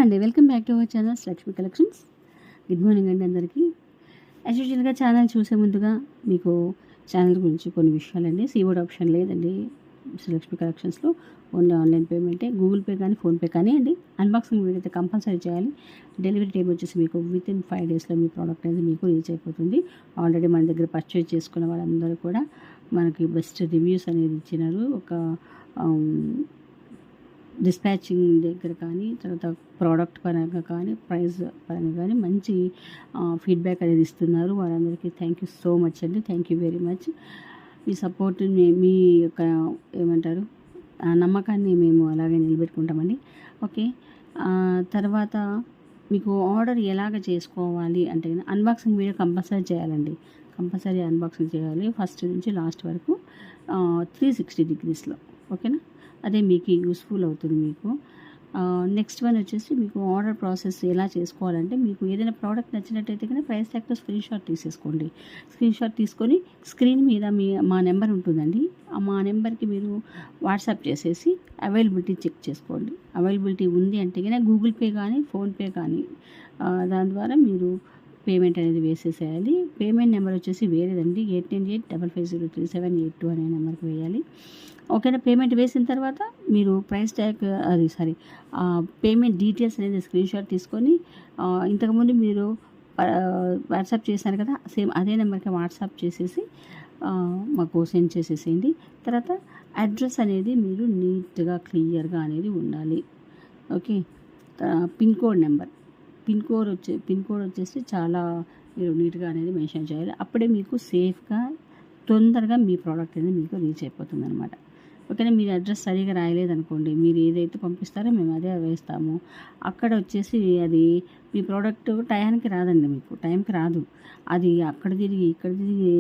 అండి, welcome back to our channel Lakshmi collections. Good morning అండి అందరికీ. యాజ్ యూజువల్గా ఛానల్ చూసే ముందుగా మీకు ఛానల్ గురించి కొన్ని విషయాలండి. సీఓడి ఆప్షన్ లేదండి లక్ష్మి కలెక్షన్స్లో, ఓన్లీ ఆన్లైన్ పేమెంటే. గూగుల్ పే కానీ ఫోన్పే కానీ అండి. అన్బాక్సింగ్ వీడియో అయితే కంపల్సరీ చేయాలి. డెలివరీ టైం వచ్చేసి మీకు వితిన్ 5 డేస్లో మీ ప్రోడక్ట్ అనేది మీకు రీచ్ అయిపోతుంది. ఆల్రెడీ మన దగ్గర పర్చేజ్ చేసుకున్న వాళ్ళందరూ కూడా మనకి బెస్ట్ రివ్యూస్ అనేది ఇచ్చినారు. ఒక డిస్పాచింగ్ దగ్గర కానీ, తర్వాత ప్రోడక్ట్ పరంగా కానీ, ప్రైస్ పరంగా కానీ మంచి ఫీడ్బ్యాక్ అనేది ఇస్తున్నారు. వారందరికీ థ్యాంక్ యూ సో మచ్ అండి. Thank you very much. మీ సపోర్ట్, మీ యొక్క ఏమంటారు నమ్మకాన్ని మేము అలాగే నిలబెట్టుకుంటామండి. ఓకే, తర్వాత మీకు ఆర్డర్ ఎలాగ చేసుకోవాలి అంటే అన్బాక్సింగ్ వీడియో కంపల్సరీ చేయాలండి. కంపల్సరీ అన్బాక్సింగ్ చేయాలి ఫస్ట్ నుంచి లాస్ట్ వరకు 360 degreesలో. ఓకేనా, అదే మీకు యూస్ఫుల్ అవుతుంది మీకు. నెక్స్ట్ వన్ వచ్చేసి మీకు ఆర్డర్ ప్రాసెస్ ఎలా చేసుకోవాలంటే, మీకు ఏదైనా ప్రోడక్ట్ నచ్చినట్టయితే కానీ ప్రైస్ ట్యాగ్తో స్క్రీన్ షాట్ తీసేసుకోండి. స్క్రీన్ షాట్ తీసుకొని స్క్రీన్ మీద మా నెంబర్ ఉంటుందండి. మా నెంబర్కి మీరు వాట్సాప్ చేసేసి అవైలబిలిటీ చెక్ చేసుకోండి. అవైలబిలిటీ ఉంది అంటే కానీ గూగుల్ పే కానీ ఫోన్పే కానీ దాని ద్వారా మీరు పేమెంట్ అనేది వేసేసేయాలి. పేమెంట్ నెంబర్ వచ్చేసి వేరేదండి, 8985503782 అనే నెంబర్కి వేయాలి. ఓకేనా, పేమెంట్ వేసిన తర్వాత మీరు ప్రైస్ ట్యాగ్ పేమెంట్ డీటెయిల్స్ అనేది స్క్రీన్ షాట్ తీసుకొని ఇంతకుముందు మీరు వాట్సాప్ చేశారు కదా, సేమ్ అదే నెంబర్కి వాట్సాప్ చేసేసి మాకు సెండ్ చేసేసేయండి. తర్వాత అడ్రస్ అనేది మీరు నీట్గా క్లియర్గా అనేది ఉండాలి. ఓకే, పిన్ కోడ్ వచ్చేసి చాలా మీరు నీట్గా అనేది మెన్షన్ చేయాలి. అప్పుడే మీకు సేఫ్గా తొందరగా మీ ప్రోడక్ట్ అనేది మీకు రీచ్ అయిపోతుంది అనమాట. ఓకేనా, మీరు అడ్రస్ సరిగా రాయలేదనుకోండి, మీరు ఏదైతే పంపిస్తారో మేము అదే వేస్తాము. అక్కడ వచ్చేసి అది మీ ప్రోడక్ట్ టైంకి రాదండి, మీకు టైంకి రాదు. అది అక్కడ తిరిగి ఇక్కడ తిరిగి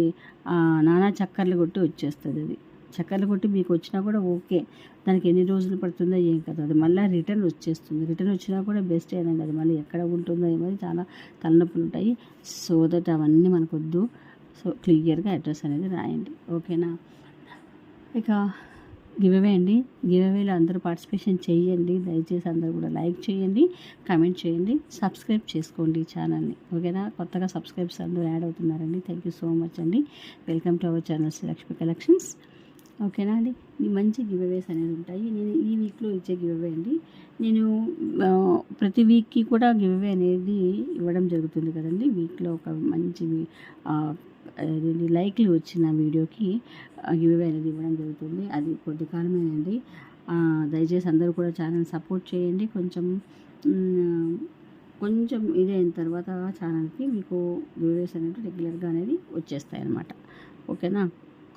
నానా చక్కర్లు కొట్టి వచ్చేస్తుంది. అది చక్కర్లు కొట్టి మీకు వచ్చినా కూడా ఓకే, దానికి ఎన్ని రోజులు పడుతుందో ఏం కదా, అది మళ్ళీ రిటర్న్ వచ్చేస్తుంది. రిటర్న్ వచ్చినా కూడా బెస్ట్ ఏనండి, అది మళ్ళీ ఎక్కడ ఉంటుందో ఏమో చాలా తలనొప్పులు ఉంటాయి. సో దట్ అవన్నీ మనకొద్దు. సో క్లియర్గా అడ్రస్ అనేది రాయండి. ఓకేనా, ఇక గివ్అవే అండి. గివ్అవేలో అందరూ పార్టిసిపేషన్ చేయండి. దయచేసి అందరూ కూడా లైక్ చేయండి, కామెంట్ చేయండి, సబ్స్క్రైబ్ చేసుకోండి ఛానల్ని. ఓకేనా, కొత్తగా సబ్స్క్రైబ్స్ అందరూ యాడ్ అవుతున్నారండి. థ్యాంక్ యూ సో మచ్ అండి. Welcome to our channels Lakshmi collections. ఓకేనా అండి, మంచి గివ్అవేస్ అనేవి ఉంటాయి. నేను ఈ వీక్లో ఇచ్చే గివ్అవే అండి. నేను ప్రతి వీక్కి కూడా గివ్అవే అనేది ఇవ్వడం జరుగుతుంది కదండి. వీక్లో ఒక మంచి లైక్లు వచ్చిన వీడియోకి గివ్అవే అనేది ఇవ్వడం జరుగుతుంది. అది కొద్ది కాలమేనండి. దయచేసి అందరూ కూడా ఛానల్ సపోర్ట్ చేయండి. కొంచెం ఇదైన తర్వాత ఛానల్కి మీకు గివ్అవేస్ అనేది రెగ్యులర్గా అనేది వచ్చేస్తాయి అన్నమాట. ఓకేనా,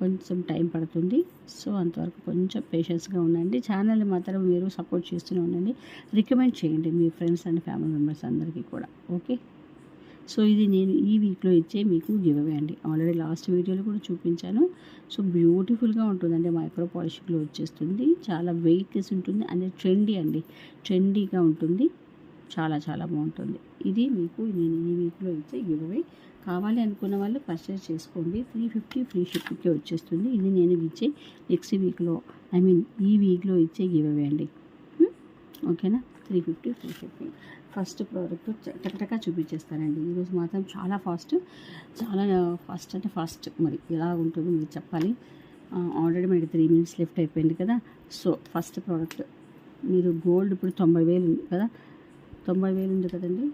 కొంచెం టైం పడుతుంది. సో అంతవరకు కొంచెం పేషెన్స్గా ఉండండి. ఛానల్ని మాత్రం మీరు సపోర్ట్ చేస్తూనే ఉండండి. రికమెండ్ చేయండి మీ ఫ్రెండ్స్ అండ్ ఫ్యామిలీ మెంబర్స్ అందరికీ కూడా. ఓకే, సో ఇది నేను ఈ వీక్లో ఇచ్చే మీకు గివ్అవే అండి. ఆల్రెడీ లాస్ట్ వీడియోలో కూడా చూపించాను. సో బ్యూటిఫుల్గా ఉంటుందండి, మైక్రో పాలిషింగ్లో వచ్చేస్తుంది. చాలా వెయిట్లెస్ ఉంటుంది అండ్ ట్రెండీ అండి, ట్రెండీగా ఉంటుంది. చాలా చాలా బాగుంటుంది. ఇది మీకు నేను ఈ వీక్లో ఇచ్చే గివ్అవే. కావాలి అనుకున్న వాళ్ళు పర్చేస్ చేసుకోండి. 350 ఫ్రీ షిప్పింగ్కే వచ్చేస్తుంది. ఇది నేను ఇచ్చే నెక్స్ట్ వీక్లో ఈ వీక్లో ఇచ్చే గివ్అవే అండి. ఓకేనా, 350 ఫ్రీ షిప్పింగ్. ఫస్ట్ ప్రోడక్ట్ టకటకా చూపించేస్తానండి ఈరోజు మాత్రం. చాలా ఫాస్ట్ అంటే ఫాస్ట్. మరి ఎలా ఉంటుందో మీరు చెప్పాలి. ఆల్రెడీ మనకి 3 minutes లెఫ్ట్ అయిపోయింది కదా. సో ఫస్ట్ ప్రోడక్ట్ మీరు గోల్డ్ ఇప్పుడు 90,000 ఉంది కదా, 90,000 ఉంది కదండి.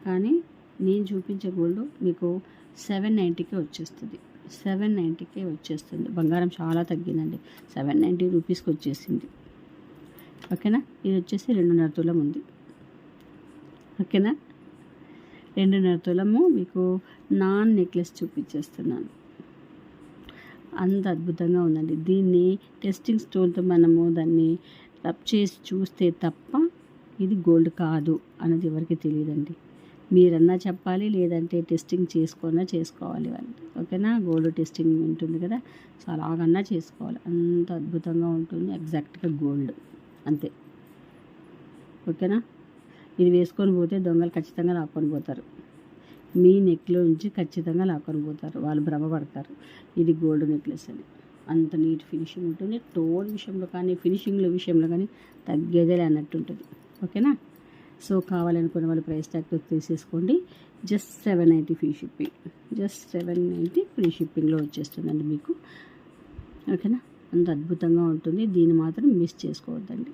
కానీ నేను చూపించే గోల్డ్ మీకు 790కే వచ్చేస్తుంది. 790కే వచ్చేస్తుంది. బంగారం చాలా తగ్గిందండి, 790 రూపీస్కి వచ్చేసింది. ఓకేనా, ఇది వచ్చేసి 2.5 తులం ఉంది. ఓకేనా, 2.5 తులము మీకు నాన్ నెక్లెస్ చూపించేస్తున్నాను. అంత అద్భుతంగా ఉందండి. దీన్ని టెస్టింగ్ స్టోన్తో మనము దాన్ని రబ్ చేసి చూస్తే తప్ప ఇది గోల్డ్ కాదు అన్నది ఎవరికి తెలియదండి. మీరన్నా చెప్పాలి, లేదంటే టెస్టింగ్ చేసుకోవాలి వాళ్ళు. ఓకేనా, గోల్డ్ టెస్టింగ్ ఉంటుంది కదా, సో అలాగన్నా చేసుకోవాలి. అంత అద్భుతంగా ఉంటుంది, ఎగ్జాక్ట్గా గోల్డ్ అంతే. ఓకేనా, ఇది వేసుకొని పోతే దొంగలు ఖచ్చితంగా లాక్కొని పోతారు. మీ నెక్లో నుంచి ఖచ్చితంగా లాక్కొని పోతారు, వాళ్ళు భ్రమపడతారు ఇది గోల్డ్ నెక్లెస్ అని. అంత నీట్ ఫినిషింగ్ ఉంటుంది. టోన్ విషయంలో కానీ ఫినిషింగ్ల విషయంలో కానీ తగ్గేదే అన్నట్టు ఉంటుంది. ఓకేనా, సో కావాలనుకున్న వాళ్ళు ప్రైస్ ట్యాగ్తో తీసేసుకోండి. Just 790 free shipping, just 790 free షిప్పింగ్లో వచ్చేస్తుందండి మీకు. ఓకేనా, అంత అద్భుతంగా ఉంటుంది. దీన్ని మాత్రం మిస్ చేసుకోవద్దండి,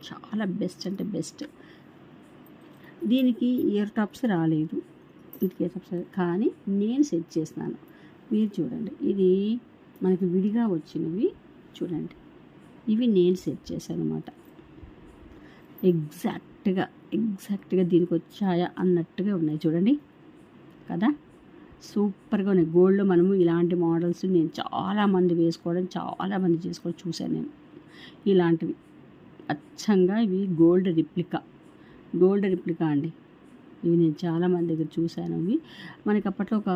చాలా బెస్ట్ అంటే బెస్ట్. దీనికి ఇయర్ టాప్స్ రాలేదు, వీటికి ఇయర్ టాప్స్ కానీ నేను సెట్ చేసినాను. మీరు చూడండి, ఇది మనకి విడిగా వచ్చినవి చూడండి, ఇవి నేను సెట్ చేశాను అనమాట. ఎగ్జాక్ట్గా దీనికి వచ్చాయా అన్నట్టుగా ఉన్నాయి చూడండి కదా, సూపర్గా ఉన్నాయి. గోల్డ్లో మనము ఇలాంటి మోడల్స్ నేను చాలామంది వేసుకోవడం, చాలామంది చేసుకోవడం చూశాను నేను. ఇలాంటివి అచ్చంగా ఇవి గోల్డ్ రిప్లికా అండి. ఇవి నేను చాలామంది దగ్గర చూశాను. ఇవి మనకి అప్పట్లో ఒక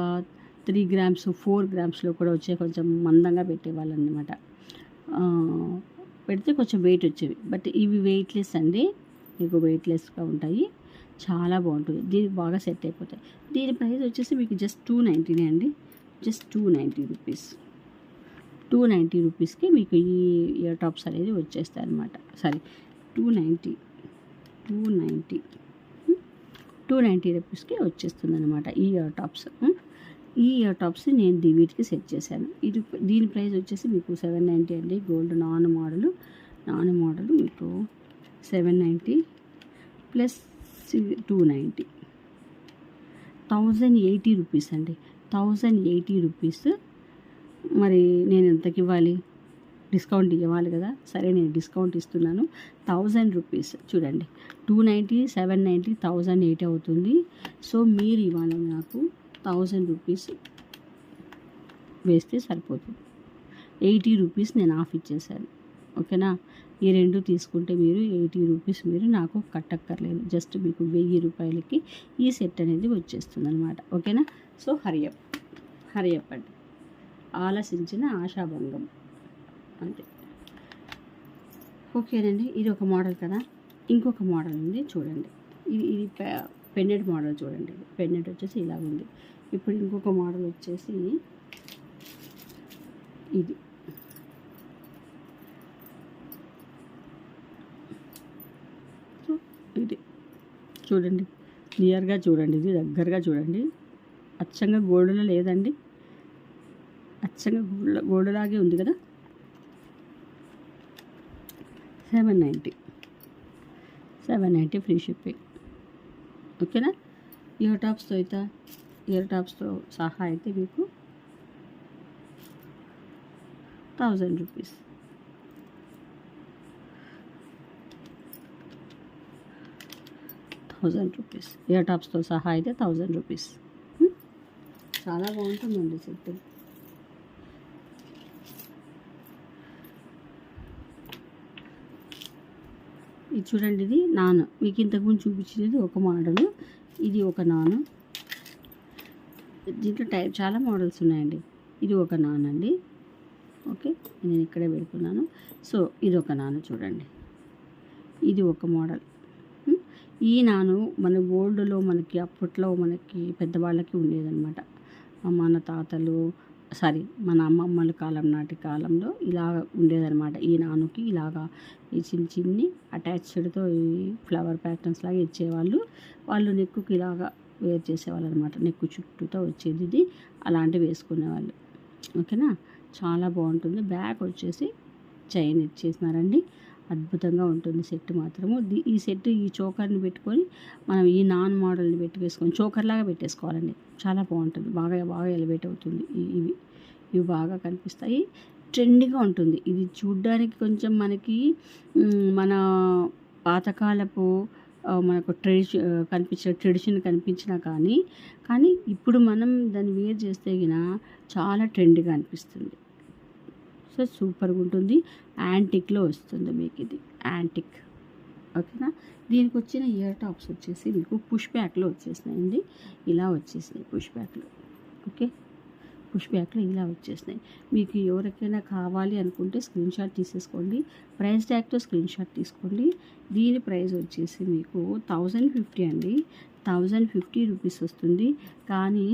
3 గ్రామ్స్ 4 గ్రామ్స్లో కూడా వచ్చే, కొంచెం మందంగా పెట్టేవాళ్ళు అనమాట. పెడితే కొంచెం వెయిట్ వచ్చేవి. బట్ ఇవి వెయిట్లెస్ అండి, మీకు వెయిట్లెస్గా ఉంటాయి, చాలా బాగుంటుంది. దీనికి బాగా సెట్ అయిపోతాయి. దీని ప్రైస్ వచ్చేసి మీకు జస్ట్ 290 అండి, జస్ట్ 290 రూపీస్. 290 రూపీస్కి మీకు ఈ ఇయర్ టాప్స్ అనేది వచ్చేస్తాయి అనమాట. సారీ 290 రూపీస్కి వచ్చేస్తుంది అనమాట ఈ ఇయర్ టాప్స్. ఈ ఇయర్ టాప్స్ నేను వీటికి సెట్ చేశాను. దీని ప్రైస్ వచ్చేసి మీకు 790 అండి. గోల్డ్ నాన్ మోడలు మీకు 790 ప్లస్ 290, 1080 రూపీస్ అండి. 1080 రూపీస్. మరి నేను ఎంతకి ఇవ్వాలి? డిస్కౌంట్ ఇవ్వాలి కదా, సరే నేను డిస్కౌంట్ ఇస్తున్నాను. 1000 రూపీస్ చూడండి, 290, 790, 1080 అవుతుంది. సో మీరు ఇవ్వాలి నాకు 1000 రూపీస్ వేస్తే సరిపోతుంది. 80 రూపీస్ నేను ఆఫ్ ఇచ్చేసాను. ఓకేనా, ఈ రెండు తీసుకుంటే మీరు 80 రూపీస్ మీరు నాకు కట్టక్కర్లేదు. జస్ట్ మీకు 1000 రూపాయలకి ఈ సెట్ అనేది వచ్చేస్తుంది అనమాట. ఓకేనా, సో హరియప్ అండి, ఆలసించిన ఆశాభంగం అంతే. ఓకేనండి, ఇది ఒక మోడల్ కదా. ఇంకొక మోడల్ ఉంది చూడండి, ఇది పెన్నెట్ మోడల్ చూడండి. పెన్నెట్ వచ్చేసి ఇలా ఉంది. ఇప్పుడు ఇంకొక మోడల్ వచ్చేసి ఇది చూడండి, క్లియర్గా చూడండి, ఇది దగ్గరగా చూడండి. అచ్చంగా గోల్డ్లో లేదండి, అచ్చంగా గోల్డ్లాగే ఉంది కదా. 790 ఫ్రీ షిప్పింగ్. ఓకేనా, ఇయర్ టాప్స్తో సహా అయితే మీకు 1000 రూపీస్. ఇయర్ టాప్స్తో సహా అయితే 1000 రూపీస్. చాలా బాగుంటుందండి సెట్. ఇది చూడండి, ఇది నాను. మీకు ఇంతకుముందు చూపించినది ఒక మోడలు, ఇది ఒక నాను. దీంట్లో చాలా మోడల్స్ ఉన్నాయండి. ఇది ఒక నాన్ అండి. ఓకే, నేను ఇక్కడే పెడుతున్నాను. సో ఇది ఒక నాను చూడండి, ఇది ఒక మోడల్. ఈ నాను మన గోల్డ్లో మనకి అప్పట్లో మనకి పెద్దవాళ్ళకి ఉండేదన్నమాట. మన తాతలు మన అమ్మమ్మల కాలంలో ఇలా ఉండేదన్నమాట. ఈ నానుకి ఇలాగా ఈ చిన్ని అటాచ్డ్తో ఈ ఫ్లవర్ ప్యాటర్న్స్ లాగా ఇచ్చేవాళ్ళు. వాళ్ళు నెక్కుకి ఇలాగా వేర్ చేసేవాళ్ళు అనమాట. నెక్కు చుట్టూతో వచ్చేది ఇది, అలాంటివి వేసుకునేవాళ్ళు. ఓకేనా, చాలా బాగుంటుంది. బ్యాక్ వచ్చేసి చైన్ ఇచ్చేసినారండి, అద్భుతంగా ఉంటుంది సెట్ మాత్రము. ఈ సెట్ ఈ చోకర్ని పెట్టుకొని మనం ఈ నాన్ మోడల్ని వేసుకొని చోకర్ లాగా పెట్టేసుకోవాలండి. చాలా బాగుంటుంది, బాగా ఎలివేట్ అవుతుంది. ఇవి బాగా కనిపిస్తాయి, ట్రెండీగా ఉంటుంది. ఇది చూడ్డానికి కొంచెం మనకి మన పాతకాలపు మనకు ట్రెడిషన్ కనిపించినా కానీ ఇప్పుడు మనం దాన్ని వేర్ చేస్తే చాలా ట్రెండీగా అనిపిస్తుంది. సో సూపర్గా ఉంటుంది. యాంటిక్లో వస్తుంది మీకు, ఇది యాంటిక్. ఓకేనా, దీనికి వచ్చిన ఇయర్ టాప్స్ వచ్చేసి మీకు పుష్ బ్యాక్లో వచ్చేసినాయండి. ఇలా వచ్చేసినాయి పుష్ బ్యాక్లో. ఓకే, పుష్ బ్యాక్లో ఇలా వచ్చేసినాయి. మీకు ఎవరికైనా కావాలి అనుకుంటే స్క్రీన్ షాట్ తీసేసుకోండి, ప్రైస్ ట్యాగ్తో స్క్రీన్ షాట్ తీసుకోండి. దీని ప్రైస్ వచ్చేసి మీకు 1050 అండి, 1050 రూపీస్ వస్తుంది. కానీ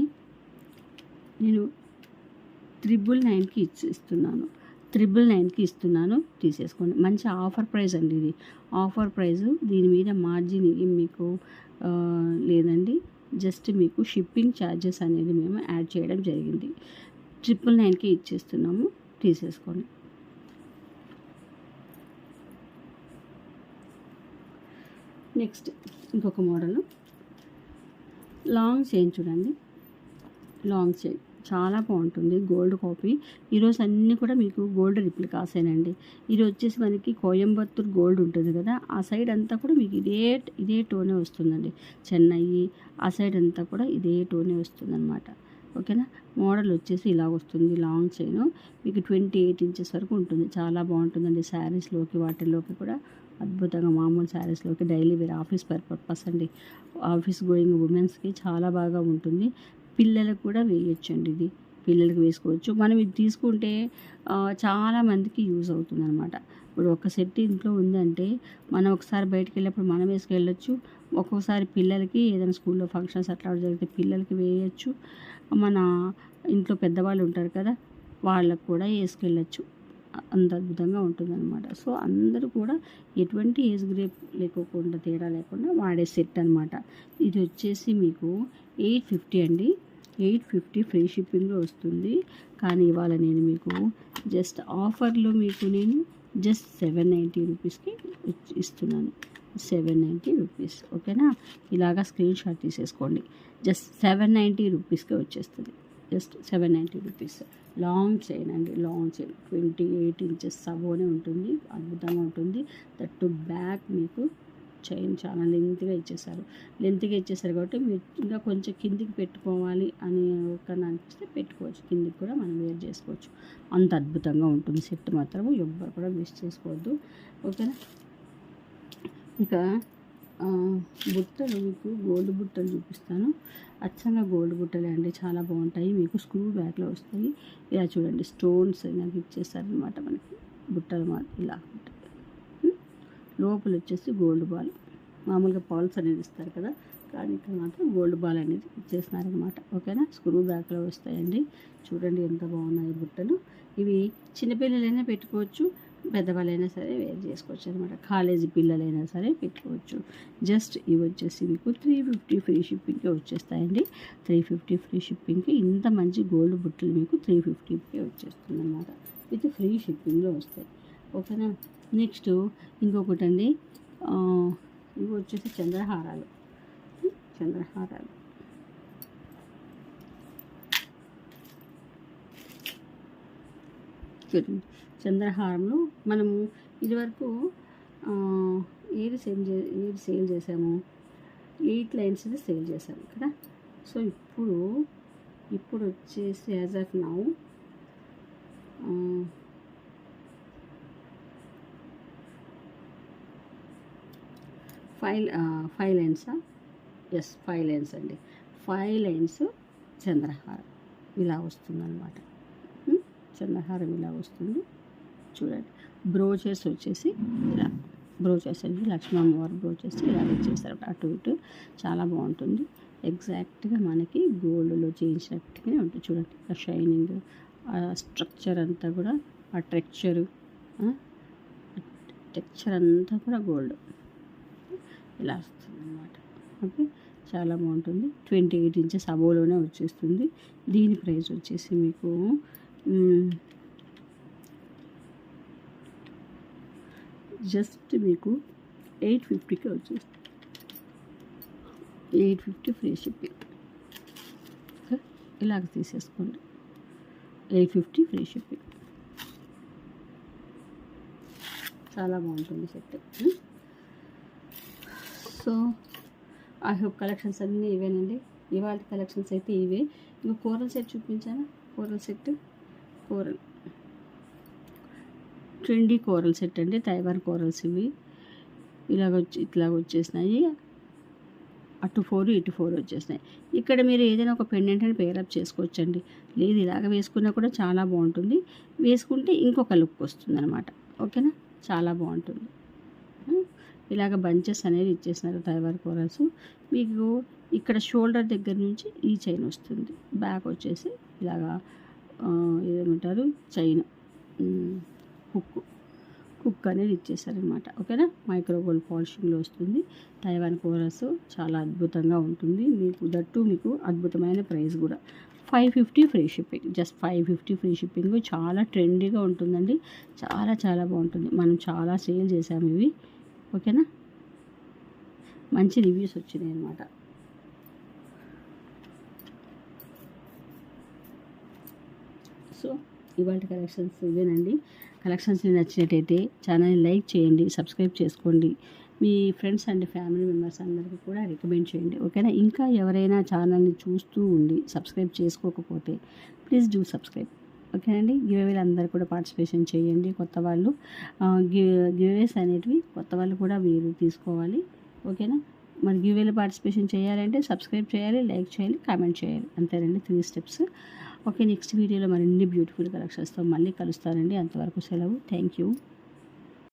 నేను 999కి ఇస్తున్నాను, తీసేసుకోండి. మంచి ఆఫర్ ప్రైస్ అండి ఇది, ఆఫర్ ప్రైస్, దీని మీద మార్జిన్ మీకు లేదండి. జస్ట్ మీకు షిప్పింగ్ ఛార్జెస్ అనేది మేము యాడ్ చేయడం జరిగింది. 999కి ఇచ్చేస్తున్నాము, తీసేసుకోండి. నెక్స్ట్ ఇంకొక మోడల్ లాంగ్ చైన్ చూడండి. లాంగ్ చైన్ చాలా బాగుంటుంది, గోల్డ్ కాపీ. ఈరోజు అన్నీ కూడా మీకు గోల్డ్ రిప్లికాసేనండి. ఇది వచ్చేసి మనకి కోయంబత్తూర్ గోల్డ్ ఉంటుంది కదా, ఆ సైడ్ అంతా కూడా మీకు ఇదే టోనే వస్తుందండి. చెన్నై ఆ సైడ్ అంతా కూడా ఇదే టోనే వస్తుందన్నమాట. ఓకేనా. మోడల్ వచ్చేసి ఇలా వస్తుంది. లాంగ్ చైన్ మీకు 28 ఇంచెస్ వరకు ఉంటుంది. చాలా బాగుంటుందండి. శారీస్లోకి వాటిల్లోకి కూడా అద్భుతంగా, మామూలు శారీస్లోకి డైలీ వేర్ ఆఫీస్ పర్పస్ అండి. ఆఫీస్ గోయింగ్ ఉమెన్స్కి చాలా బాగా ఉంటుంది. పిల్లలకు కూడా వేయొచ్చండి. ఇది పిల్లలకి వేసుకోవచ్చు. మనం ఇది తీసుకుంటే చాలామందికి యూజ్ అవుతుంది అనమాట. ఇప్పుడు ఒక సెట్ ఇంట్లో ఉందంటే మనం ఒకసారి బయటికి వెళ్ళినప్పుడు మనం వేసుకెళ్ళొచ్చు. ఒక్కోసారి పిల్లలకి ఏదైనా స్కూల్లో ఫంక్షన్స్ అట్లా జరిగితే పిల్లలకి వేయచ్చు. మన ఇంట్లో పెద్దవాళ్ళు ఉంటారు కదా, వాళ్ళకు కూడా వేసుకెళ్ళచ్చు. అంత అద్భుతంగా ఉంటుందన్నమాట. సో అందరూ కూడా ఎటువంటి ఏజ్ గ్రేప్ లేకోకుండా, తేడా లేకుండా వాడే సెట్ అనమాట. ఇది వచ్చేసి మీకు 850 అండి. 850 ఫ్రీ షిప్పింగ్లో వస్తుంది. కానీ ఇవాళ నేను మీకు జస్ట్ ఆఫర్లో మీకు నేను జస్ట్ 790 రూపీస్కి ఇస్తున్నాను. 790 రూపీస్. ఓకేనా. ఇలాగా స్క్రీన్ షాట్ తీసేసుకోండి. జస్ట్ 790 రూపీస్కే వచ్చేస్తుంది. Just 790 rupees. లాంగ్ చైన్ అండి. లాంగ్ చైన్ 28 ఇంచెస్ సబోనే ఉంటుంది. అద్భుతంగా ఉంటుంది. దట్టు బ్యాక్ మీకు చైన్ చాలా లెంత్గా ఇచ్చేసారు కాబట్టి మీరు ఇంకా కొంచెం కిందికి పెట్టుకోవాలి అని ఒకరిని అనిపిస్తే పెట్టుకోవచ్చు. కిందికి కూడా మనం వేర్ చేసుకోవచ్చు. అంత అద్భుతంగా ఉంటుంది సెట్ మాత్రం. ఎవ్వరు కూడా మిస్ చేసుకోవద్దు. ఓకేనా. ఇక బుట్టలు మీకు గోల్డ్ బుట్టలు చూపిస్తాను. అచ్చంగా గోల్డ్ బుట్టలే అండి, చాలా బాగుంటాయి. మీకు స్క్రూ బ్యాక్లో వస్తాయి. ఇలా చూడండి, స్టోన్స్ నాకు ఇచ్చేసారనమాట. మనకి బుట్టలు ఇలా ఉంటాయి. లోపల వచ్చేసి గోల్డ్ బాల్. మామూలుగా పాల్స్ అనేది ఇస్తారు కదా, కానీ ఇక్కడ మాత్రం గోల్డ్ బాల్ అనేది ఇచ్చేస్తున్నారనమాట. ఓకేనా. స్క్రూ బ్యాక్లో వస్తాయండి. చూడండి ఎంత బాగున్నాయి బుట్టలు. ఇవి చిన్నపిల్లలైనా పెట్టుకోవచ్చు, పెద్దవాళ్ళైనా సరే వేర్ చేసుకోవచ్చు అనమాట. కాలేజీ పిల్లలైనా సరే పెట్టుకోవచ్చు. జస్ట్ ఇవి వచ్చేసి మీకు 350 ఫ్రీ షిప్పింగ్కి వచ్చేస్తాయండి. 350 ఫ్రీ షిప్పింగ్కి ఇంత మంచి గోల్డ్ బుట్టలు మీకు 350కి వచ్చేస్తుంది అనమాట. విత్ ఫ్రీ షిప్పింగ్లో వస్తాయి. ఓకేనా. నెక్స్ట్ ఇంకొకటి అండి, ఇవి వచ్చేసి చంద్రహారాలు. చూడండి, చంద్రహారంలో మనము ఇదివరకు ఏది సేల్ చేసాము, 8 లైన్స్ సేల్ చేసాము కదా. సో ఇప్పుడు వచ్చేసి యాజ్ ఆఫ్ నౌ 5 లైన్సా? ఎస్, 5 లైన్స్ అండి. 5 లైన్స్ చంద్రహారం ఇలా వస్తుందన్నమాట. చంద్రహారం ఇలా వస్తుంది. చూడండి, బ్రోచెస్ వచ్చేసి ఇలా, బ్రోచెస్ అండి లక్ష్మమ్మవారి బ్రోచెస్ ఇలా వచ్చేసారు అటు ఇటు. చాలా బాగుంటుంది. ఎగ్జాక్ట్గా మనకి గోల్డ్లో చేయించినట్టుగానే ఉంటుంది. చూడండి, ఆ షైనింగ్, ఆ స్ట్రక్చర్ అంతా కూడా, ఆ టెక్స్చర్ అంతా కూడా గోల్డ్ ఇలా వస్తుంది అన్నమాట. ఓకే, చాలా బాగుంటుంది. 28 ఇంచెస్ అబోలోనే వచ్చేస్తుంది. దీని ప్రైస్ వచ్చేసి మీకు జస్ట్ మీకు 850కి వచ్చేస్తుంది. 850 ఫ్రీ షిప్పింగ్. ఓకే, ఇలాగ తీసేసుకోండి. 850 ఫ్రీ షిప్పింగ్. చాలా బాగుంటుంది set. So I hope collections అన్నీ ఇవేనండి. ఇవాళ కలెక్షన్స్ అయితే ఇవే. ఇంకా కోరల్ సెట్ చూపించాను. Coral set, trendy coral set అండి. తైవాన్ కోరల్స్ ఇవి. ఇట్లాగ వచ్చేసినాయి. అటు 4 ఇటు 4 వచ్చేసినాయి. ఇక్కడ మీరు ఏదైనా ఒక పెండెంట్ అని పేరప్ చేసుకోవచ్చండి. లేదు ఇలాగ వేసుకున్నా కూడా చాలా బాగుంటుంది. వేసుకుంటే ఇంకొక లుక్ వస్తుంది అనమాట. ఓకేనా, చాలా బాగుంటుంది. ఇలాగ బంచెస్ అనేది ఇచ్చేసినారు తైవాన్ కోరల్స్. మీకు ఇక్కడ షోల్డర్ దగ్గర నుంచి ఈ చైన్ వస్తుంది. బ్యాక్ వచ్చేసి ఇలాగా ఏమంటారు, చైన్ కుక్ అనేది ఇచ్చేసారనమాట. ఓకేనా, మైక్రో గోల్డ్ పాలిషింగ్లో వస్తుంది. తైవాన్ కోరస్ చాలా అద్భుతంగా ఉంటుంది. మీకు అద్భుతమైన ప్రైస్ కూడా 550 free shipping. Just 550 free shipping. చాలా ట్రెండీగా ఉంటుందండి. చాలా చాలా బాగుంటుంది. మనం చాలా సేల్ చేసాము ఇవి. ఓకేనా, మంచి రివ్యూస్ వచ్చినాయి అనమాట. సో ఇవాళ కలెక్షన్స్ ఇవేనండి. కలెక్షన్స్ నచ్చినట్టయితే ఛానల్ని లైక్ చేయండి, సబ్స్క్రైబ్ చేసుకోండి, మీ ఫ్రెండ్స్ అండ్ ఫ్యామిలీ మెంబర్స్ అందరికీ కూడా రికమెండ్ చేయండి. ఓకేనా, ఇంకా ఎవరైనా ఛానల్ని చూస్తూ ఉండి సబ్స్క్రైబ్ చేసుకోకపోతే ప్లీజ్ డూ సబ్స్క్రైబ్. ఓకేనండి, గివేవేలు అందరూ కూడా పార్టిసిపేషన్ చేయండి. కొత్త వాళ్ళు గివేవేస్ అనేటివి కొత్త వాళ్ళు కూడా మీరు తీసుకోవాలి. ఓకేనా, మరి గివేవేలు పార్టిసిపేషన్ చేయాలంటే సబ్స్క్రైబ్ చేయాలి, లైక్ చేయాలి, కామెంట్ చేయాలి. అంతేనండి, 3 స్టెప్స్. ఓకే, నెక్స్ట్ వీడియోలో మరిన్ని బ్యూటిఫుల్ కలెక్షన్స్తో మళ్ళీ కలుస్తానండి. అంతవరకు సెలవు. Thank you.